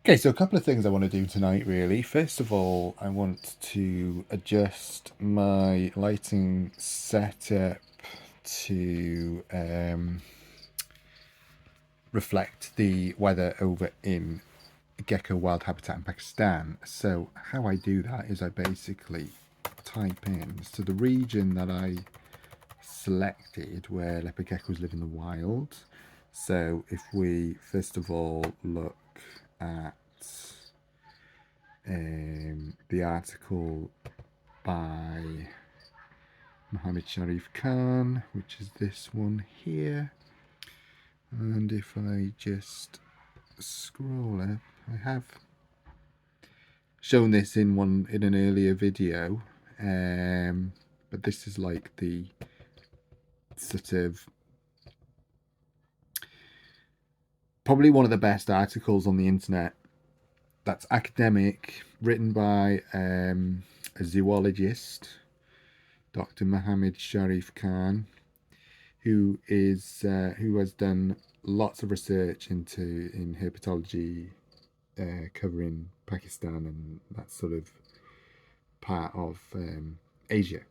Okay, so a couple of things I want to do tonight, really. First of all, I want to adjust my lighting setup to reflect the weather over in gecko wild habitat in Pakistan. So how I do that is I basically type in, so the region that I selected where leopard geckos live in the wild. So if we first of all look at the article by Mohammed Sharif Khan, which is this one here. And if I just scroll up, I have shown this in an earlier video, but this is like the sort of probably one of the best articles on the internet that's academic, written by a zoologist, Dr. Mohammed Sharif Khan, who has done lots of research in herpetology, covering Pakistan and that sort of part of Asia.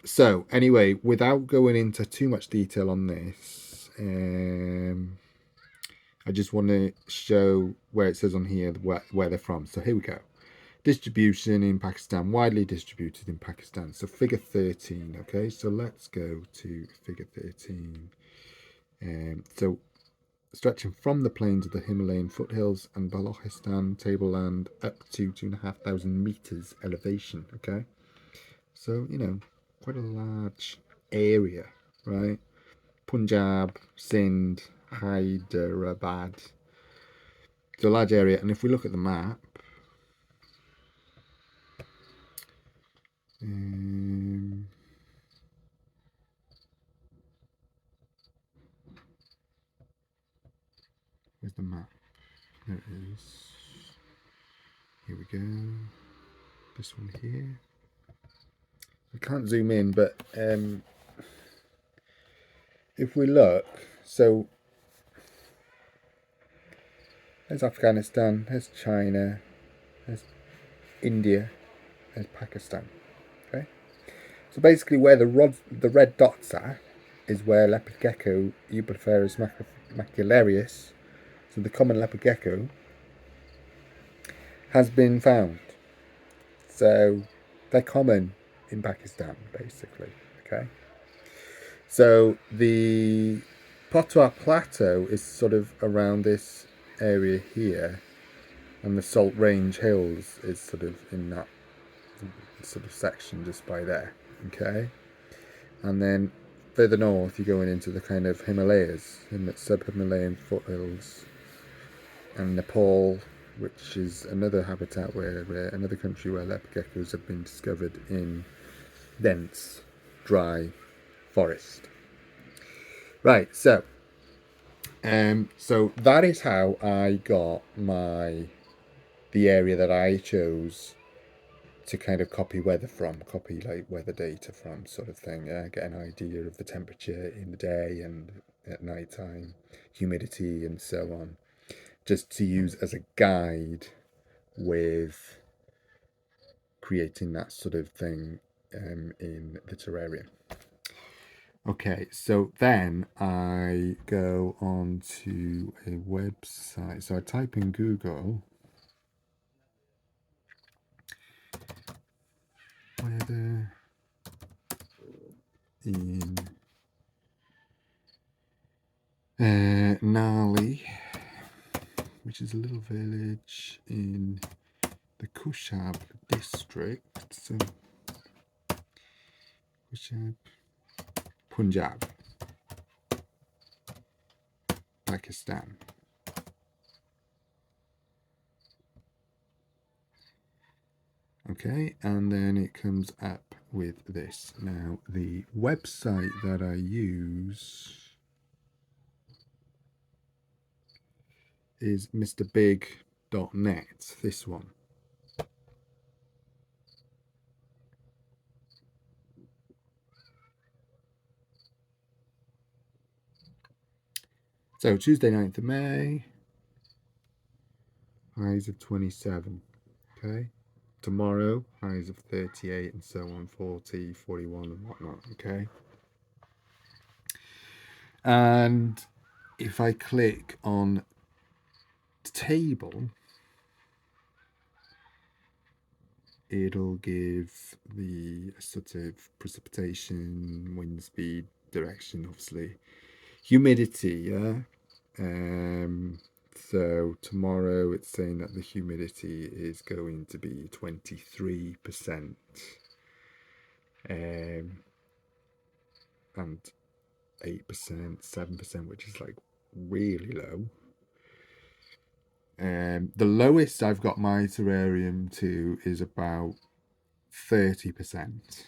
So anyway, without going into too much detail on this, I just want to show where it says on here where they're from. So here we go. Distribution in Pakistan, widely distributed in Pakistan. So figure 13, okay? So let's go to figure 13. So stretching from the plains of the Himalayan foothills and Balochistan tableland up to 2,500 meters elevation, okay? So, quite a large area, right? Punjab, Sindh, Hyderabad. It's a large area, and if we look at the map, where's the map? There it is. Here we go. This one here. I can't zoom in, but if we look, so there's Afghanistan, there's China, there's India, there's Pakistan. Okay, so basically where the red dots are is where leopard gecko Eublepharis macularius, so the common leopard gecko, has been found. So they're common in Pakistan, basically. Okay, so the Potwa Plateau is sort of around this area here, and the Salt Range Hills is sort of in that sort of section just by there. Okay, and then further north you're going into the kind of Himalayas, in the sub-Himalayan foothills, and Nepal, which is another habitat where another country where leopard geckos have been discovered in dense, dry forest. Right, so that is how I got the area that I chose to kind of copy weather from, copy like weather data from, sort of thing. Get an idea of the temperature in the day and at night time, humidity and so on, just to use as a guide with creating that sort of thing in the terrarium. Okay, so then I go on to a website. So I type in Google weather in Nali, which is a little village in the Kushab district. So Kushab, Punjab, Pakistan. Okay, and then it comes up with this. Now, the website that I use is mrbig.net, this one. So Tuesday 9th of May, highs of 27. Okay. Tomorrow, highs of 38 and so on, 40, 41 and whatnot. Okay. And if I click on table, it'll give the sort of precipitation, wind speed, direction, obviously, humidity. Yeah. So tomorrow it's saying that the humidity is going to be 23%, and 8%, 7%, which is like really low. The lowest I've got my terrarium to is about 30%.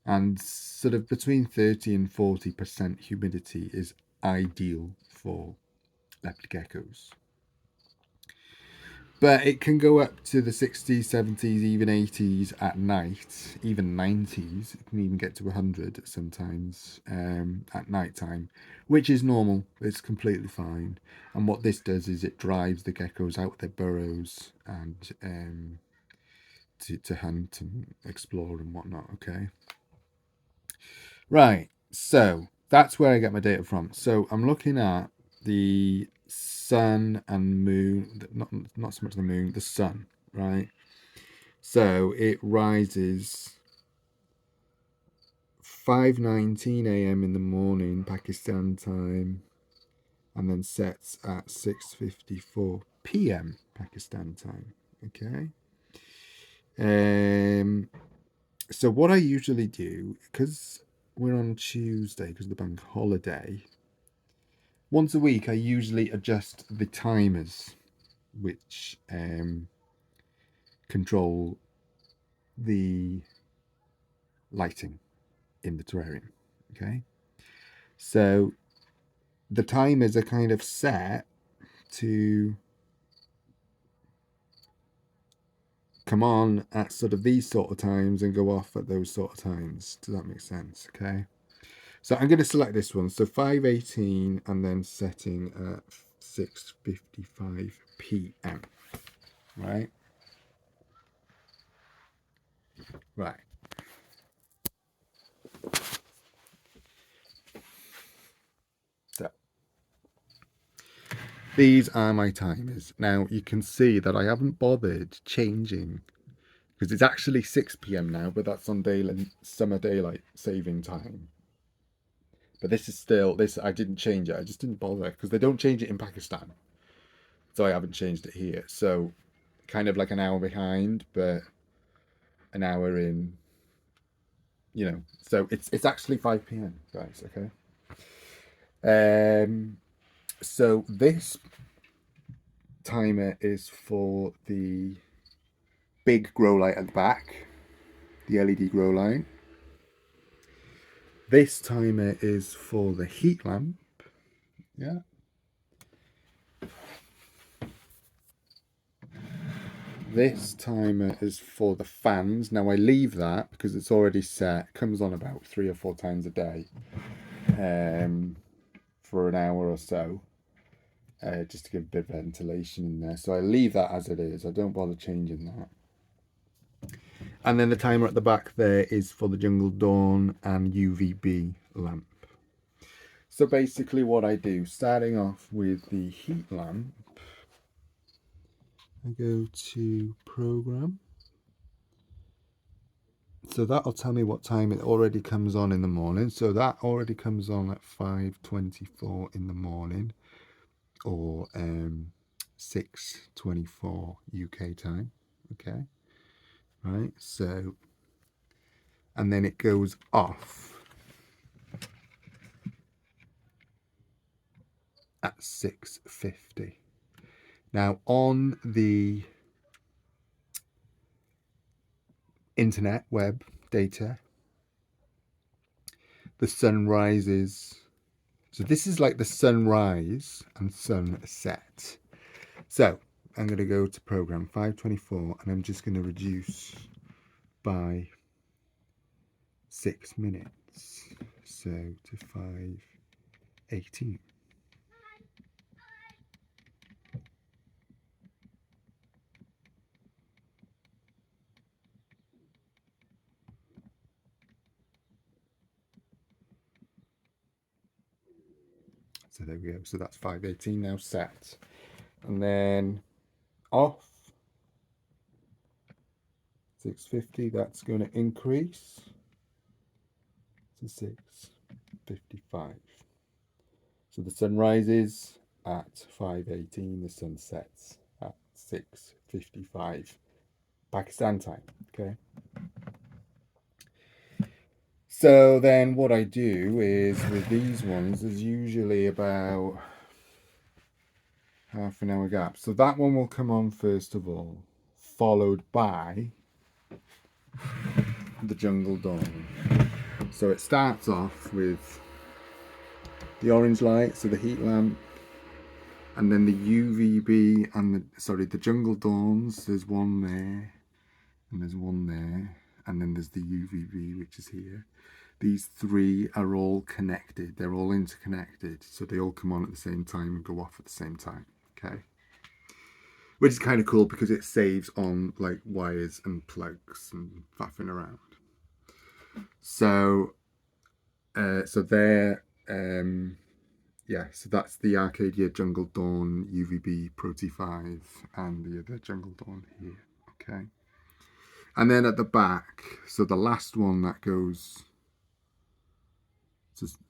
And sort of between 30 and 40% humidity is ideal for leopard geckos. But it can go up to the 60s, 70s, even 80s at night, even 90s. It can even get to 100 sometimes at night time, which is normal. It's completely fine. And what this does is it drives the geckos out of their burrows and to hunt and explore and whatnot. Okay. Right. So that's where I get my data from. So I'm looking at the sun and moon, not so much the moon, the sun, right? So it rises 5:19 a.m. in the morning Pakistan time, and then sets at 6:54 p.m. Pakistan time. Okay. So what I usually do, because we're on Tuesday because of the bank holiday, once a week I usually adjust the timers which control the lighting in the terrarium. Okay. So the timers are kind of set to come on at sort of these sort of times and go off at those sort of times. Does that make sense? Okay. So I'm going to select this one. So 5:18 and then setting at 6:55 p.m. Right? Right. So these are my timers. Now you can see that I haven't bothered changing because it's actually 6 p.m. now, but that's on summer daylight saving time. But this is still this. I didn't change it. I just didn't bother because they don't change it in Pakistan, so I haven't changed it here. So kind of like an hour behind, but an hour in. So it's actually 5 p.m. guys. Okay. So this timer is for the big grow light at the back, the LED grow light. This timer is for the heat lamp. Yeah. This timer is for the fans. Now I leave that because it's already set. It comes on about 3 or 4 times a day for an hour or so, just to give a bit of ventilation in there. So I leave that as it is. I don't bother changing that. And then the timer at the back there is for the Jungle Dawn and UVB lamp. So basically what I do, starting off with the heat lamp, I go to program. So that'll tell me what time it already comes on in the morning. So that already comes on at 5:24 in the morning, or 6:24 UK time. Okay, right. So, and then it goes off at 6:50. Now on the internet web data, the sun rises. So this is like the sunrise and sunset. So I'm going to go to program 5:24 and I'm just going to reduce by 6 minutes. So to 5:18. So there we go. So that's 518 now set. And then off 650, that's going to increase to 655. So the sun rises at 518, the sun sets at 655 Pakistan time. Okay. So then what I do is with these ones, there's usually about half an hour gap. So that one will come on first of all, followed by the Jungle Dawn. So it starts off with the orange light, so the heat lamp, and then the UVB and the Jungle Dawns. There's one there, and there's one there, and then there's the UVB, which is here. These three are all connected. They're all interconnected, so they all come on at the same time and go off at the same time. Okay, which is kind of cool because it saves on like wires and plugs and faffing around. So, so that's the Arcadia Jungle Dawn UVB Pro T5 and the other Jungle Dawn here. Okay, and then at the back, so the last one that goes.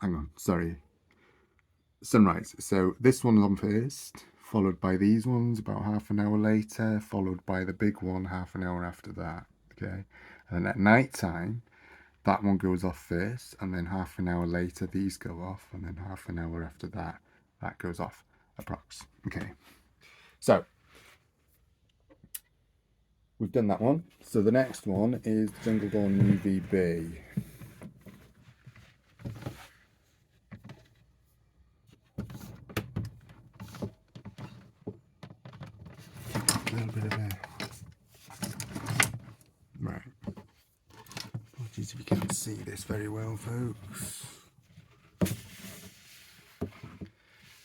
Hang on, sorry. Sunrise. So this one's on first, followed by these ones about half an hour later, followed by the big one half an hour after that. Okay, and then at night time, that one goes off first, and then half an hour later these go off, and then half an hour after that that goes off approx. Okay, so we've done that one. So the next one is Jungle Dawn UVB. A little bit of a right. Apologies if you can't see this very well, folks.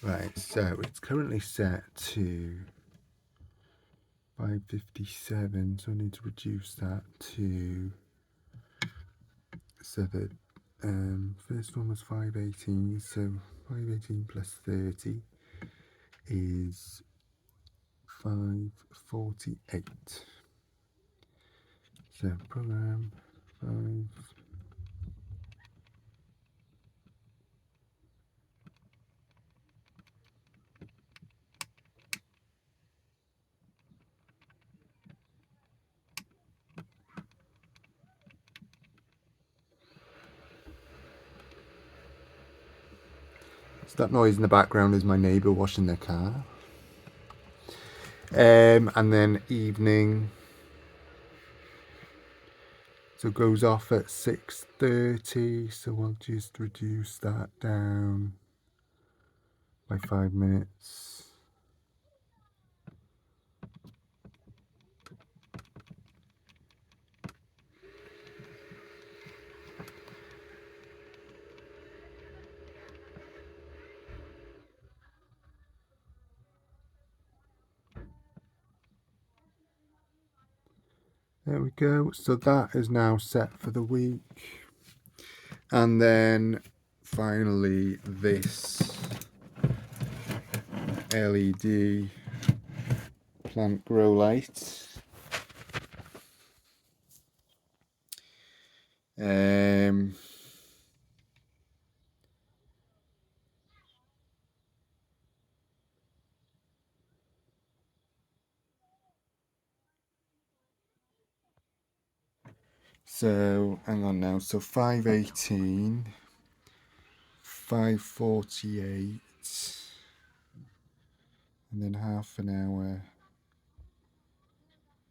Right, so it's currently set to 557, so I need to reduce that to, so that first one was 518, so 518 plus 30 is 548. So program 5. So that noise in the background is my neighbour washing their car. And then evening, so it goes off at 6:30, so I'll just reduce that down by 5 minutes. There we go. So that is now set for the week. And then finally this LED plant grow light. So hang on now, so 518, 548, and then half an hour,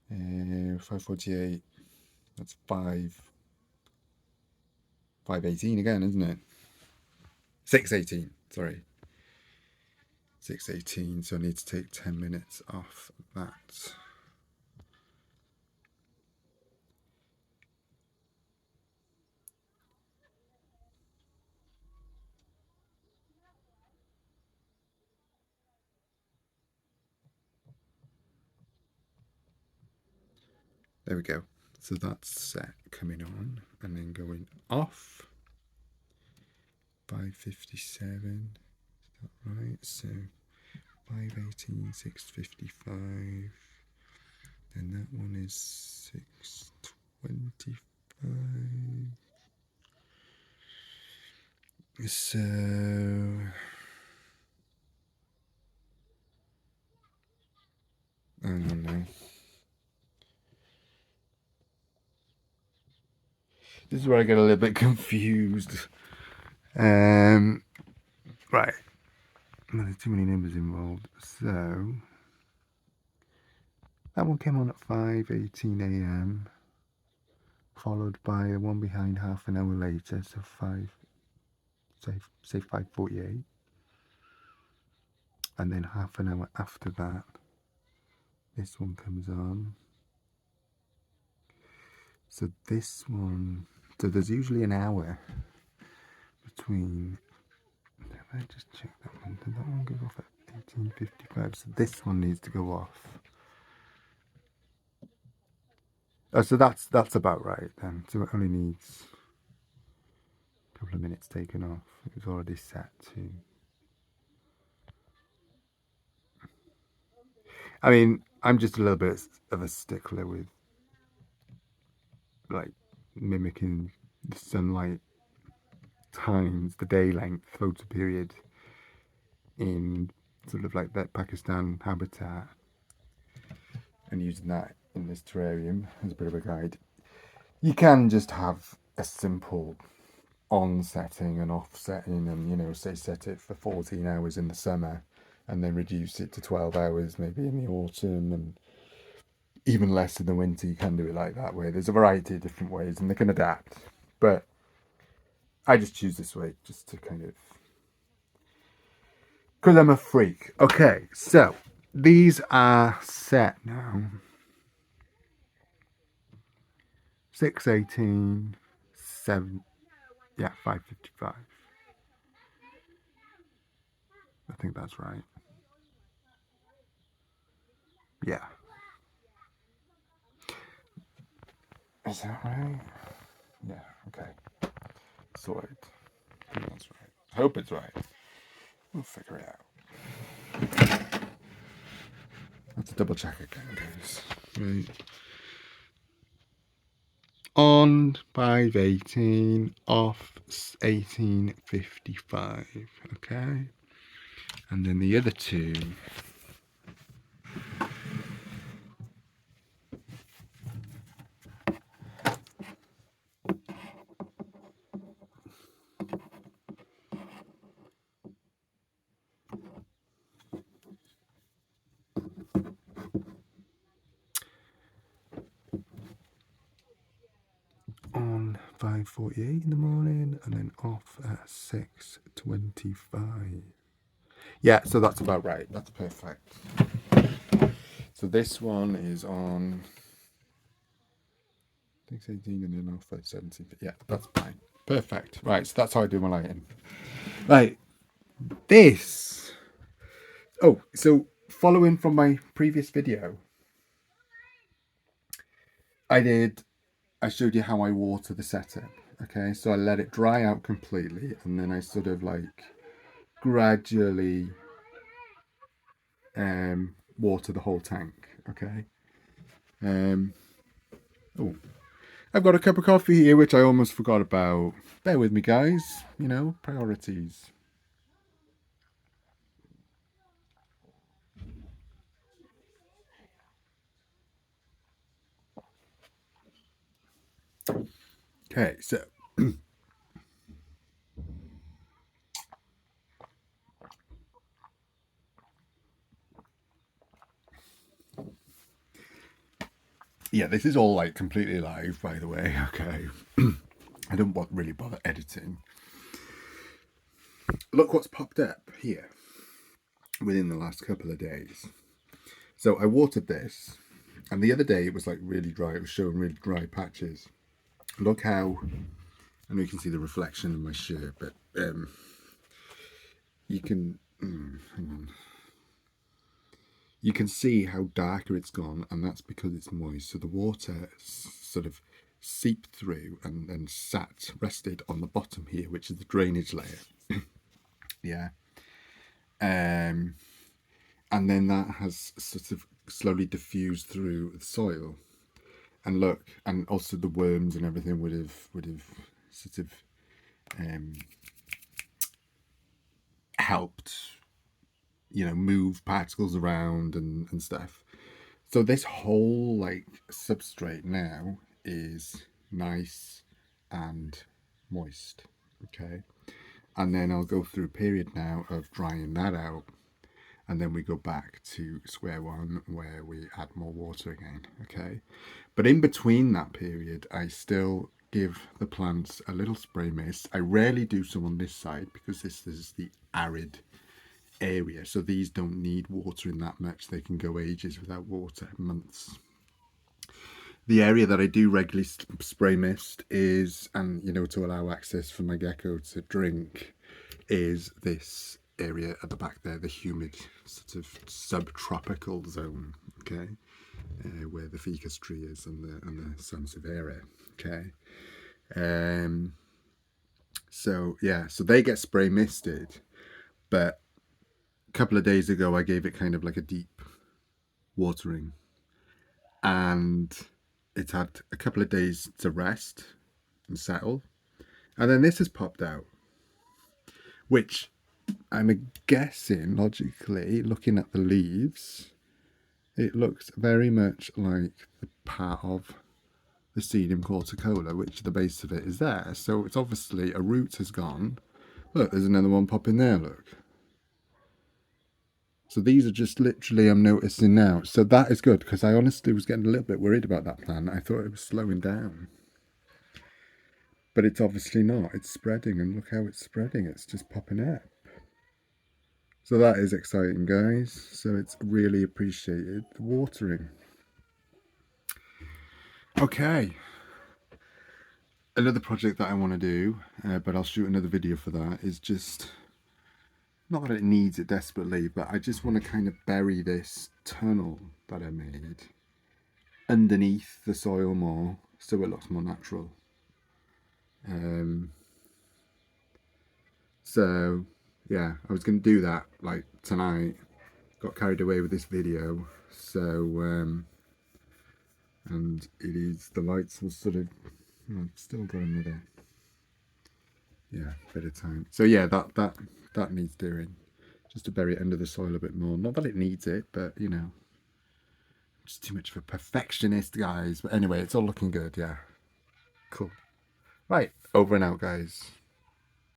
548, that's 518 again, isn't it? 618, sorry. 618, so I need to take 10 minutes off that. There we go. So that's set coming on and then going off. 557. so 518, 655. And that one is 625. So I don't know. This is where I get a little bit confused. Right. There's too many numbers involved. So that one came on at 5:18 a.m. followed by a one behind half an hour later, so say 5:48, and then half an hour after that, this one comes on. So this one, so there's usually an hour between. If I just check that one, did that one go off at 18:55? So this one needs to go off. Oh, so that's about right then. So it only needs a couple of minutes taken off. It was already set to. I mean, I'm just a little bit of a stickler with like mimicking the sunlight times, the day length photo period in sort of like that Pakistan habitat, and using that in this terrarium as a bit of a guide. You can just have a simple on setting and off setting, and, you know, say set it for 14 hours in the summer and then reduce it to 12 hours maybe in the autumn, and even less in the winter. You can do it like that way. There's a variety of different ways and they can adapt, but I just choose this way just to kind of, because I'm a freak. Okay, so these are set now. 6:18, 7, yeah, 5:55. I think that's right. Yeah. Is that right? Yeah, okay. Sorted. I think that's right. I hope it's right. We'll figure it out. Let's double check again, guys. Right. On 5:18, off 18:55. Okay. And then the other two. On 5:48 in the morning, and then off at 6:25. Yeah, so that's about right. That's perfect. So this one is on 6:18 and then off at 17. Yeah, that's fine. Perfect. Right, so that's how I do my lighting. Right, this. Oh, so following from my previous video, I showed you how I water the setup. Okay, so I let it dry out completely, and then I sort of like gradually water the whole tank. Okay. Oh, I've got a cup of coffee here, which I almost forgot about. Bear with me, guys. You know, priorities. Okay, so yeah, this is all like completely live, by the way. Okay. I don't really bother editing. Look what's popped up here within the last couple of days. So I watered this, and the other day it was like really dry. It was showing really dry patches. Look how, I know you can see the reflection in my shirt, but you can, hang on. You can see how darker it's gone, and that's because it's moist. So the water sort of seeped through and then rested on the bottom here, which is the drainage layer. Yeah. and then that has sort of slowly diffused through the soil. And look, and also the worms and everything would have sort of um, helped, move particles around and stuff. So this whole like substrate now is nice and moist. Okay. And then I'll go through a period now of drying that out. And then we go back to square one where we add more water again. Okay. But in between that period, I still give the plants a little spray mist. I rarely do so on this side because this is the arid area. So these don't need watering that much. They can go ages without water, months. The area that I do regularly spray mist is, and to allow access for my gecko to drink, is this area at the back there, the humid sort of subtropical zone, okay, where the ficus tree is and the sansevieria, okay. So yeah, so they get spray misted, but a couple of days ago I gave it kind of like a deep watering, and it's had a couple of days to rest and settle, and then this has popped out, which I'm guessing logically, looking at the leaves, it looks very much like the part of the Sedum corticola, which the base of it is there. So it's obviously a root has gone. Look, there's another one popping there, look. So these are just literally I'm noticing now. So that is good, because I honestly was getting a little bit worried about that plant. I thought it was slowing down. But it's obviously not. It's spreading, and look how it's spreading. It's just popping up. So that is exciting, guys. So it's really appreciated the watering. Okay. Another project that I want to do, but I'll shoot another video for that, is just, not that it needs it desperately, but I just want to kind of bury this tunnel that I made underneath the soil more, so it looks more natural. So yeah, I was going to do that like tonight, got carried away with this video, so and it is, the lights will sort of, still got another bit of time. So yeah, that needs doing, just to bury it under the soil a bit more. Not that it needs it, but just too much of a perfectionist, guys. But anyway, it's all looking good. Yeah, cool. Right, over and out, guys.